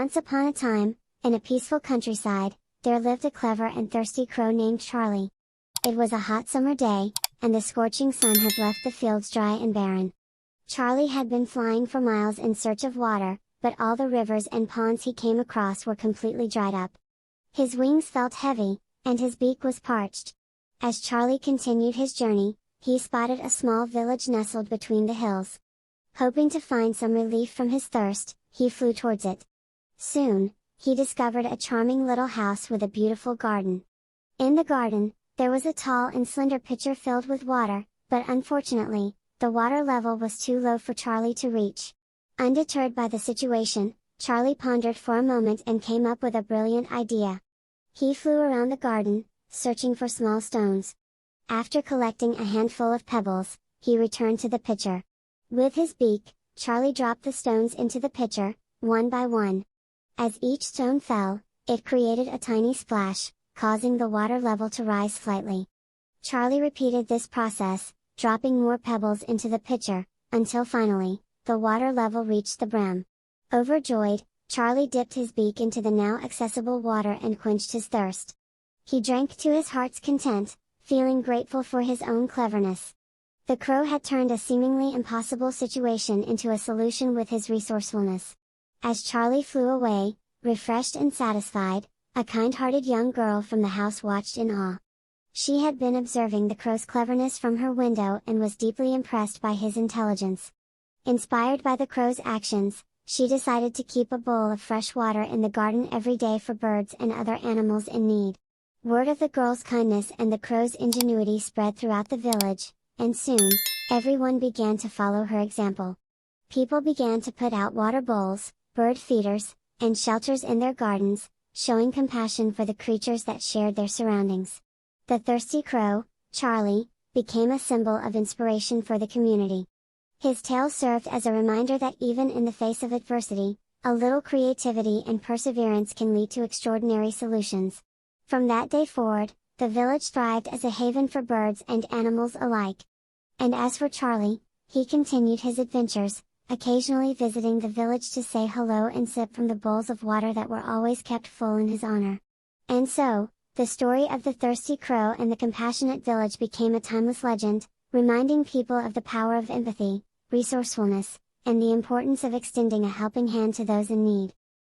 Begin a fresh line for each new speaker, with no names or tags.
Once upon a time, in a peaceful countryside, there lived a clever and thirsty crow named Charlie. It was a hot summer day, and the scorching sun had left the fields dry and barren. Charlie had been flying for miles in search of water, but all the rivers and ponds he came across were completely dried up. His wings felt heavy, and his beak was parched. As Charlie continued his journey, he spotted a small village nestled between the hills. Hoping to find some relief from his thirst, he flew towards it. Soon, he discovered a charming little house with a beautiful garden. In the garden, there was a tall and slender pitcher filled with water, but unfortunately, the water level was too low for Charlie to reach. Undeterred by the situation, Charlie pondered for a moment and came up with a brilliant idea. He flew around the garden, searching for small stones. After collecting a handful of pebbles, he returned to the pitcher. With his beak, Charlie dropped the stones into the pitcher, one by one. As each stone fell, it created a tiny splash, causing the water level to rise slightly. Charlie repeated this process, dropping more pebbles into the pitcher, until finally, the water level reached the brim. Overjoyed, Charlie dipped his beak into the now accessible water and quenched his thirst. He drank to his heart's content, feeling grateful for his own cleverness. The crow had turned a seemingly impossible situation into a solution with his resourcefulness. As Charlie flew away, refreshed and satisfied, a kind-hearted young girl from the house watched in awe. She had been observing the crow's cleverness from her window and was deeply impressed by his intelligence. Inspired by the crow's actions, she decided to keep a bowl of fresh water in the garden every day for birds and other animals in need. Word of the girl's kindness and the crow's ingenuity spread throughout the village, and soon, everyone began to follow her example. People began to put out water bowls, bird feeders, and shelters in their gardens, showing compassion for the creatures that shared their surroundings. The thirsty crow, Charlie, became a symbol of inspiration for the community. His tale served as a reminder that even in the face of adversity, a little creativity and perseverance can lead to extraordinary solutions. From that day forward, the village thrived as a haven for birds and animals alike. And as for Charlie, he continued his adventures, occasionally visiting the village to say hello and sip from the bowls of water that were always kept full in his honor. And so, the story of the thirsty crow and the compassionate village became a timeless legend, reminding people of the power of empathy, resourcefulness, and the importance of extending a helping hand to those in need.